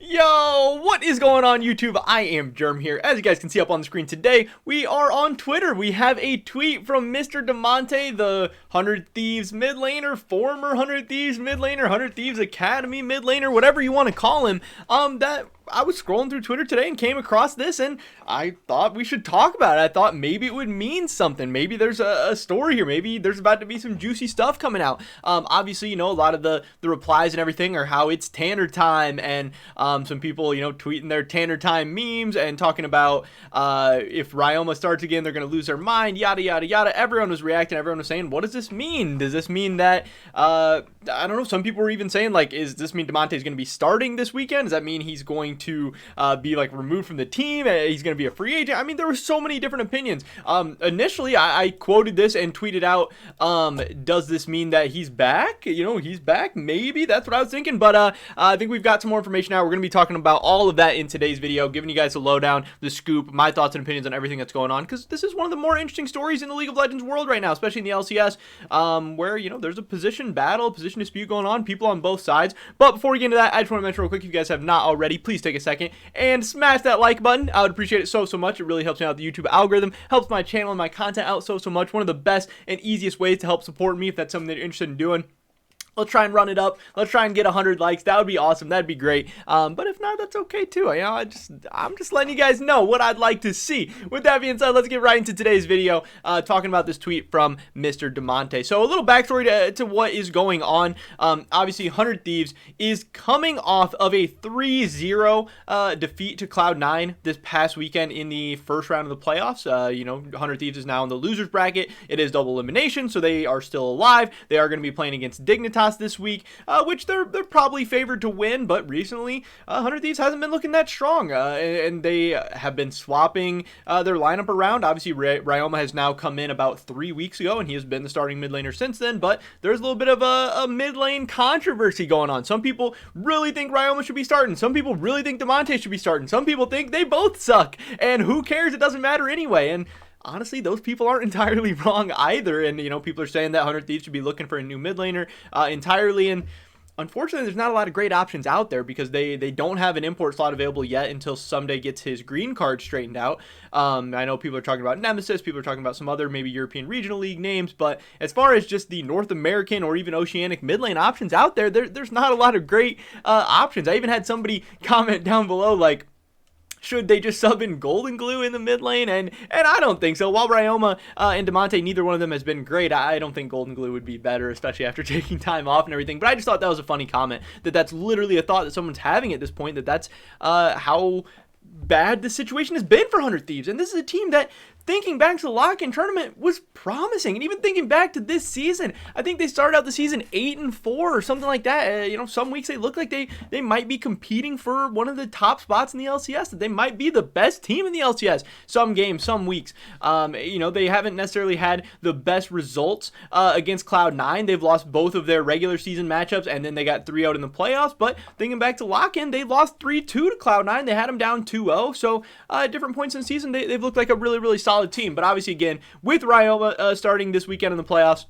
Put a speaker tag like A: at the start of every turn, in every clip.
A: Yo, what is going on YouTube? I am Germ here. As you guys can see up on the screen today, we are on Twitter. We have a tweet from Mr. Damonte, the 100 Thieves mid laner, former 100 Thieves mid laner, 100 Thieves Academy mid laner, whatever you want to call him. That I was scrolling through Twitter today and came across this, and I thought we should talk about it. I thought maybe it would mean something. Maybe there's a story here. Maybe there's about to be some juicy stuff coming out. Obviously, you know, a lot of the replies and everything are how it's Tanner time, and some people, you know, tweeting their Tanner time memes and talking about if Ryoma starts again, they're going to lose their mind, yada, yada, yada. Everyone was reacting. Everyone was saying, what does this mean? Does this mean that, I don't know, some people were even saying, like, is this mean Damonte is going to be starting this weekend? Does that mean he's going to be, like, removed from the team? He's going to be a free agent? I mean, there were so many different opinions. Initially, I quoted this and tweeted out, does this mean that he's back? You know, he's back? Maybe. That's what I was thinking. But I think we've got some more information now. We're going to be talking about all of that in today's video, giving you guys the lowdown, the scoop, my thoughts and opinions on everything that's going on, because this is one of the more interesting stories in the League of Legends world right now, especially in the LCS, where, you know, there's a position battle, a position dispute going on, people on both sides. But before we get into that, I just want to mention real quick, if you guys have not already, please take a second and smash that like button. I would appreciate it so much. It really helps me out the YouTube algorithm, helps my channel and my content out so much. One of the best and easiest ways to help support me if that's something that you're interested in doing. Let's try and run it up. Let's try and get 100 likes. That would be awesome. That'd be great. But if not, that's okay too. You know, I'm just letting you guys know what I'd like to see. With that being said, let's get right into today's video, talking about this tweet from Mr. Damonte. So a little backstory to what is going on. Obviously, 100 Thieves is coming off of a 3-0 defeat to Cloud9 this past weekend in the first round of the playoffs. You know, 100 Thieves is now in the losers bracket. It is double elimination, so they are still alive. They are going to be playing against Dignitas this week, which they're probably favored to win, but recently 100 Thieves hasn't been looking that strong, and they have been swapping their lineup around. Obviously, Ryoma has now come in about 3 weeks ago, and he has been the starting mid laner since then, but there's a little bit of a mid lane controversy going on. Some people really think Ryoma should be starting. Some people really think Damonte should be starting. Some people think they both suck, and who cares? It doesn't matter anyway. And honestly, those people aren't entirely wrong either. And, you know, people are saying that 100 Thieves should be looking for a new mid laner entirely. And unfortunately, there's not a lot of great options out there because they don't have an import slot available yet until Someday gets his green card straightened out. I know people are talking about Nemesis. People are talking about some other maybe European Regional League names. But as far as just the North American or even Oceanic mid lane options out there, there's not a lot of great options. I even had somebody comment down below, like, should they just sub in Golden Glue in the mid lane? And I don't think so. While Ryoma and Damonte, neither one of them has been great, I don't think Golden Glue would be better, especially after taking time off and everything. But I just thought that was a funny comment, that's literally a thought that someone's having at this point, that's how bad the situation has been for 100 Thieves. And this is a team that, thinking back to the lock-in tournament, was promising. And even thinking back to this season, I think they started out the season 8-4 or something like that. You know, some weeks they look like they might be competing for one of the top spots in the LCS, that they might be the best team in the LCS some games, some weeks. You know, they haven't necessarily had the best results against Cloud9. They've lost both of their regular season matchups, and then they got 3-0 in the playoffs. But thinking back to lock-in, they lost 3-2 to Cloud9. They had them down 2-0. So at different points in the season, they've looked like a really solid team. But obviously, again, with Ryoma starting this weekend in the playoffs,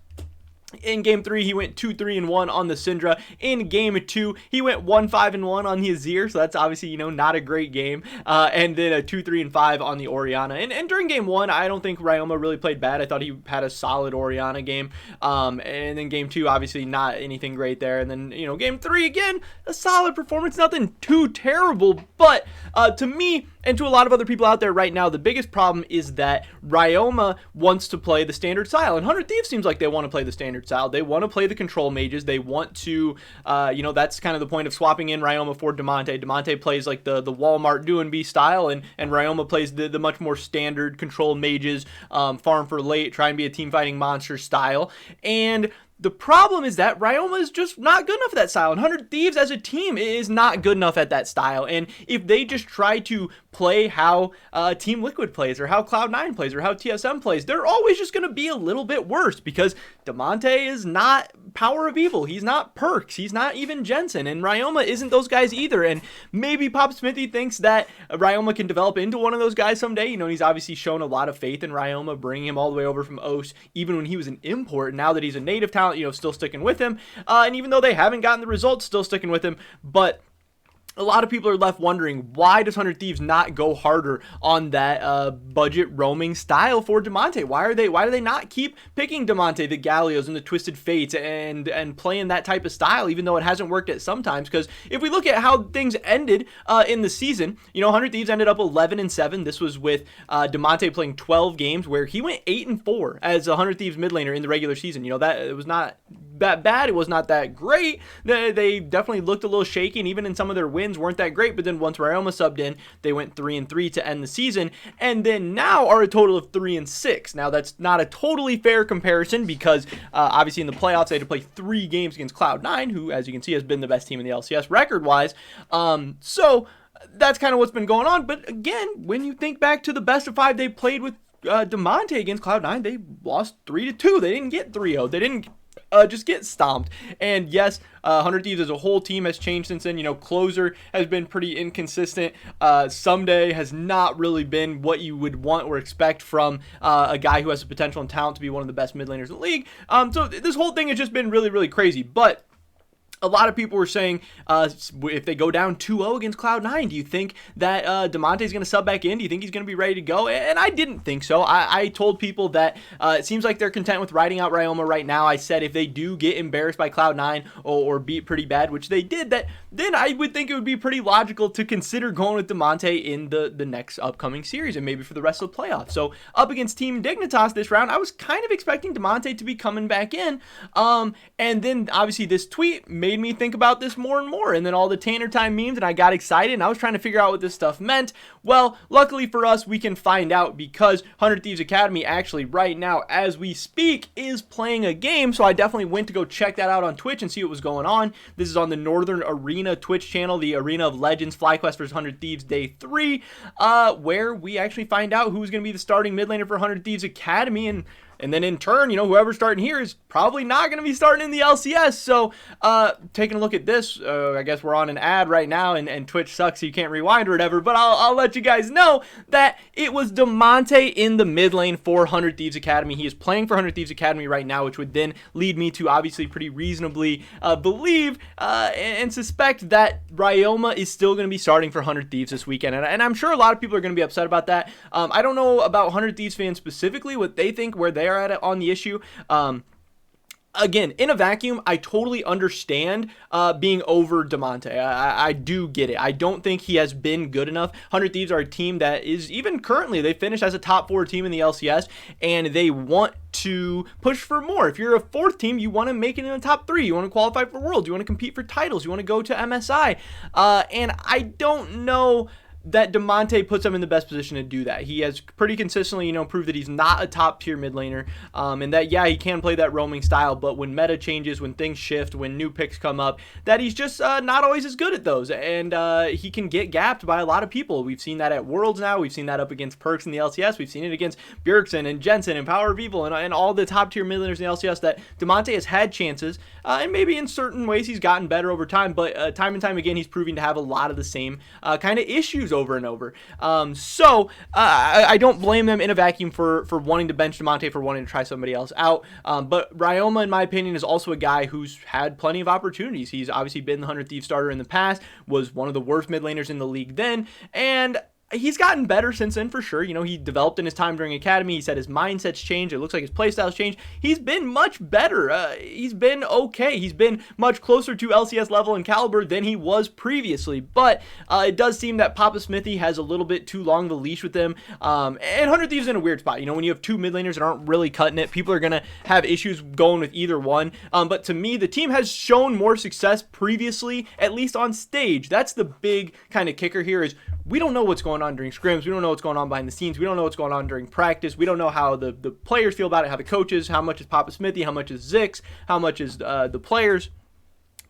A: in Game 3, he went 2-3-1 on the Syndra. In Game 2, he went 1-5-1 on the Azir, so that's obviously, you know, not a great game. And then a 2-3-5 on the Orianna. And during Game 1, I don't think Ryoma really played bad. I thought he had a solid Orianna game. And then Game 2, obviously not anything great there. And then, you know, Game 3, again, a solid performance. Nothing too terrible. But to me, and to a lot of other people out there right now, the biggest problem is that Ryoma wants to play the standard style. And 100 Thieves seems like they want to play the standard style. They want to play the control mages. They want to, you know, that's kind of the point of swapping in Ryoma for Damonte. Damonte plays like the Walmart do and be style, and Ryoma plays the much more standard control mages, farm for late, try and be a team fighting monster style. And the problem is that Ryoma is just not good enough at that style. And 100 Thieves as a team is not good enough at that style. And if they just try to play how Team Liquid plays, or how Cloud9 plays, or how TSM plays, they're always just going to be a little bit worse, because Damonte is not Power of Evil. He's not Perks. He's not even Jensen. And Ryoma isn't those guys either. And maybe Pop Smithy thinks that Ryoma can develop into one of those guys someday. You know, he's obviously shown a lot of faith in Ryoma, bringing him all the way over from OS, even when he was an import. And now that he's a native talent, you know, still sticking with him. And even though they haven't gotten the results, still sticking with him. But a lot of people are left wondering, why does 100 Thieves not go harder on that budget roaming style for Damonte? Why do they not keep picking Damonte, the Gallios and the Twisted Fates, and playing that type of style, even though it hasn't worked at sometimes? Because if we look at how things ended in the season, 100 Thieves ended up 11-7. This was with Damonte playing 12 games, where he went 8-4 as a 100 Thieves mid laner in the regular season. That it was not that bad. It was not that great. They definitely looked a little shaky, and even in some of their wins weren't that great. But then once Ryoma subbed in, they went 3-3 to end the season, and then now are a total of 3-6. Now that's not a totally fair comparison, because obviously in the playoffs they had to play 3 games against Cloud9, who, as you can see, has been the best team in the LCS record-wise. So that's kind of what's been going on. But again, when you think back to the best of 5 they played with Damonte against Cloud9, they lost 3-2. They didn't get 3-0. They didn't just get stomped. And yes, 100 Thieves as a whole team has changed since then. Closer has been pretty inconsistent. Someday has not really been what you would want or expect from a guy who has the potential and talent to be one of the best mid laners in the league. So this whole thing has just been really, really crazy. But a lot of people were saying, if they go down 2-0 against Cloud9, do you think that Damonte is going to sub back in? Do you think he's going to be ready to go? And I didn't think so. I told people that it seems like they're content with riding out Ryoma right now. I said if they do get embarrassed by Cloud9 or beat pretty bad, which they did, then I would think it would be pretty logical to consider going with Damonte in the next upcoming series and maybe for the rest of the playoffs. So up against Team Dignitas this round, I was kind of expecting Damonte to be coming back in. And then obviously this tweet made me think about this more and more, and then all the Tanner time memes, and I got excited, and I was trying to figure out what this stuff meant. Well, luckily for us, we can find out, because 100 Thieves Academy actually right now as we speak is playing a game. So I definitely went to go check that out on Twitch and see what was going on. This is on the Northern Arena Twitch channel, the Arena of Legends FlyQuest vs 100 Thieves Day 3, where we actually find out who's going to be the starting mid laner for 100 Thieves Academy, and then in turn, whoever's starting here is probably not going to be starting in the LCS. So taking a look at this, I guess we're on an ad right now, and Twitch sucks, so you can't rewind or whatever, but I'll let you guys know that it was Damonte in the mid lane for 100 Thieves Academy. He is playing for 100 Thieves Academy right now, which would then lead me to obviously pretty reasonably believe and suspect that Ryoma is still going to be starting for 100 Thieves this weekend. And I'm sure a lot of people are going to be upset about that. I don't know about 100 Thieves fans specifically, what they think, where they are at it on the issue. Again, in a vacuum, I totally understand being over Damonte. I do get it. I don't think he has been good enough. 100 Thieves are a team that is, even currently, they finished as a top 4 team in the LCS, and they want to push for more. If you're a 4th team, you want to make it in the top 3. You want to qualify for Worlds. You want to compete for titles. You want to go to MSI. And I don't know that Damonte puts him in the best position to do that. He has pretty consistently, proved that he's not a top tier mid laner, and that, yeah, he can play that roaming style, but when meta changes, when things shift, when new picks come up, that he's just not always as good at those, and he can get gapped by a lot of people. We've seen that at Worlds now. We've seen that up against Perks in the LCS. We've seen it against Bjergsen and Jensen and Power of Evil and all the top tier mid laners in the LCS, that Damonte has had chances, and maybe in certain ways he's gotten better over time, but time and time again, he's proving to have a lot of the same kind of issues over and over. So I don't blame them in a vacuum for wanting to bench Damonte, for wanting to try somebody else out. But Ryoma, in my opinion, is also a guy who's had plenty of opportunities. He's obviously been the 100 Thieves starter in the past, was one of the worst mid laners in the league then, and he's gotten better since then for sure. He developed in his time during Academy. He said his mindset's changed. It looks like his playstyle's changed. He's been much better. He's been okay. He's been much closer to LCS level and caliber than he was previously. But it does seem that Papa Smithy has a little bit too long of a leash with him. And 100 Thieves in a weird spot. When you have 2 mid laners that aren't really cutting it, people are going to have issues going with either one. But to me, the team has shown more success previously, at least on stage. That's the big kind of kicker here, is we don't know what's going on during scrims. We don't know what's going on behind the scenes. We don't know what's going on during practice. We don't know how the players feel about it, how the coaches, how much is Papa Smithy, how much is Zix, how much is the players.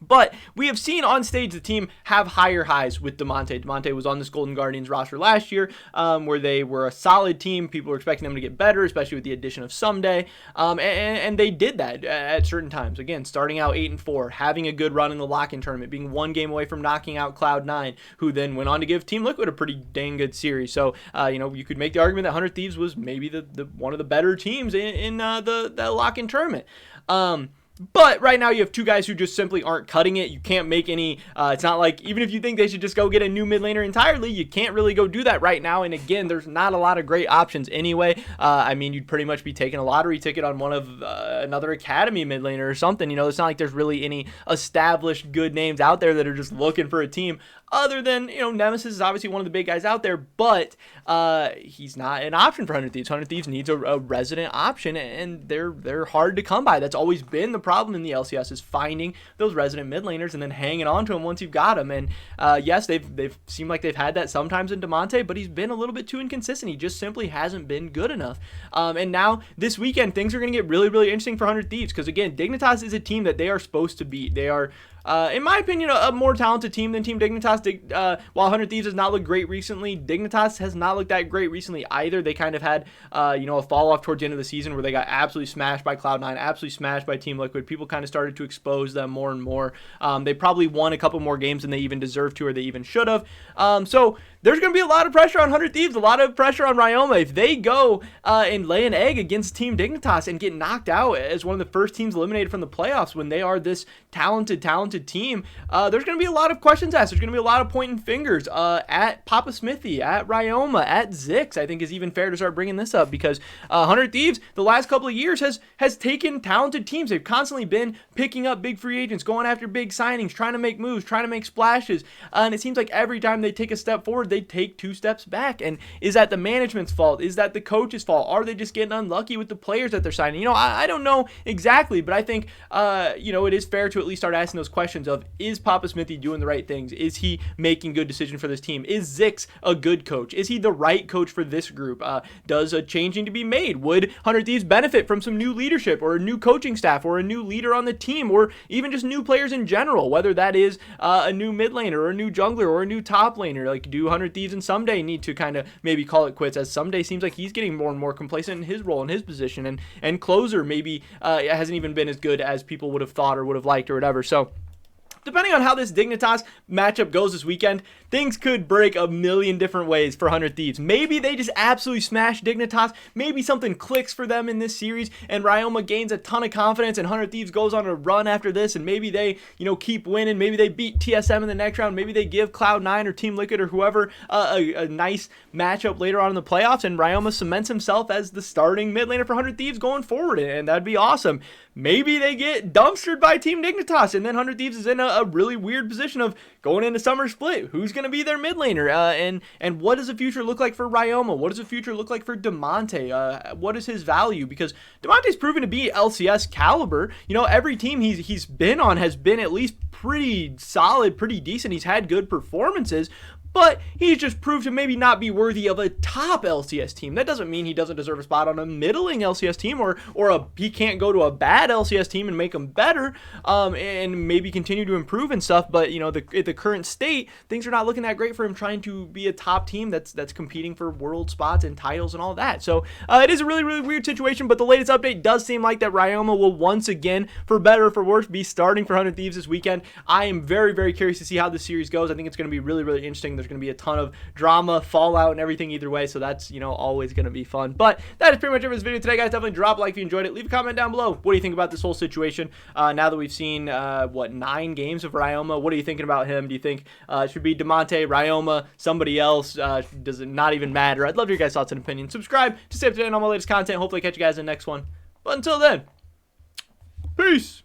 A: But we have seen on stage the team have higher highs with Damonte. Damonte was on this Golden Guardians roster last year, where they were a solid team. People were expecting them to get better, especially with the addition of Someday. And they did that at certain times. Again, starting out 8-4, having a good run in the lock-in tournament, being 1 game away from knocking out Cloud9, who then went on to give Team Liquid a pretty dang good series. So, you could make the argument that 100 Thieves was maybe the one of the better teams in the lock-in tournament. But right now you have two guys who just simply aren't cutting it. You can't make any, it's not like, even if you think they should just go get a new mid laner entirely, you can't really go do that right now. And again, there's not a lot of great options anyway. I mean, you'd pretty much be taking a lottery ticket on one of another academy mid laner or something. You know, it's not like there's really any established good names out there that are just looking for a team. Other than, you know, Nemesis is obviously one of the big guys out there, but he's not an option for 100 Thieves. 100 Thieves needs a resident option, and they're hard to come by. That's always been the problem in the LCS, is finding those resident mid laners and then hanging on to them once you've got them. And yes, they've seemed like they've had that sometimes in Damonte, but he's been a little bit too inconsistent. He just simply hasn't been good enough. And now this weekend, things are going to get really, really interesting for 100 Thieves, because again, Dignitas is a team that they are supposed to beat. They are, in my opinion, a more talented team than Team Dignitas. While 100 Thieves has not looked great recently, Dignitas has not looked that great recently either. They kind of had, a fall off towards the end of the season where they got absolutely smashed by Cloud9, absolutely smashed by Team Liquid. People kind of started to expose them more and more. They probably won a couple more games than they even deserved to, or they even should have. So there's going to be a lot of pressure on 100 Thieves, a lot of pressure on Ryoma. If they go and lay an egg against Team Dignitas and get knocked out as one of the first teams eliminated from the playoffs when they are this talented team, there's going to be a lot of questions asked. There's going to be a lot of pointing fingers at Papa Smithy, at Ryoma, at Zix. I think is even fair to start bringing this up, because 100 Thieves the last couple of years has taken talented teams. They've constantly been picking up big free agents, going after big signings, trying to make moves, trying to make splashes, and it seems like every time they take a step forward, they take 2 steps back. And is that the management's fault? Is that the coach's fault? Are they just getting unlucky with the players that they're signing? I don't know exactly, but I think it is fair to at least start asking those questions of, is Papa Smithy doing the right things? Is he making good decisions for this team? Is Zix a good coach? Is he the right coach for this group? Does a change need to be made? Would 100 Thieves benefit from some new leadership, or a new coaching staff, or a new leader on the team, or even just new players in general, whether that is a new mid laner, or a new jungler, or a new top laner? Like, do 100 Thieves and Someday need to kind of maybe call it quits, as Someday seems like he's getting more and more complacent in his role and his position, and Closer maybe hasn't even been as good as people would have thought or would have liked or whatever. So depending on how this Dignitas matchup goes this weekend, things could break a million different ways for 100 Thieves. Maybe they just absolutely smash Dignitas. Maybe something clicks for them in this series, and Ryoma gains a ton of confidence, and 100 Thieves goes on a run after this, and maybe they, keep winning. Maybe they beat TSM in the next round. Maybe they give Cloud9 or Team Liquid or whoever a nice matchup later on in the playoffs, and Ryoma cements himself as the starting mid laner for 100 Thieves going forward, and that'd be awesome. Maybe they get dumpstered by Team Dignitas, and then 100 Thieves is in a really weird position of going into Summer Split. Who's going to be their mid laner? And what does the future look like for Ryoma? What does the future look like for Damonte? What is his value? Because Damonte's proven to be LCS caliber. Every team he's been on has been at least pretty solid, pretty decent. He's had good performances, but he's just proved to maybe not be worthy of a top LCS team. That doesn't mean he doesn't deserve a spot on a middling LCS team, or he can't go to a bad LCS team and make them better, and maybe continue to improve and stuff. But at the current state, things are not looking that great for him trying to be a top team that's competing for world spots and titles and all that. So it is a really, really weird situation. But the latest update does seem like that Ryoma will once again, for better or for worse, be starting for 100 Thieves this weekend. I am very, very curious to see how this series goes. I think it's going to be really, really interesting. There's going to be a ton of drama, fallout, and everything either way, so that's always going to be fun. But that is pretty much it for this video today, guys. Definitely drop a like if you enjoyed it. Leave a comment down below. What do you think about this whole situation? Now that we've seen 9 games of Ryoma, what are you thinking about him? Do you think it should be Damonte, Ryoma, somebody else? Does it not even matter? I'd love your guys' thoughts and opinions. Subscribe to stay up to date on all my latest content. Hopefully catch you guys in the next one. But until then, peace.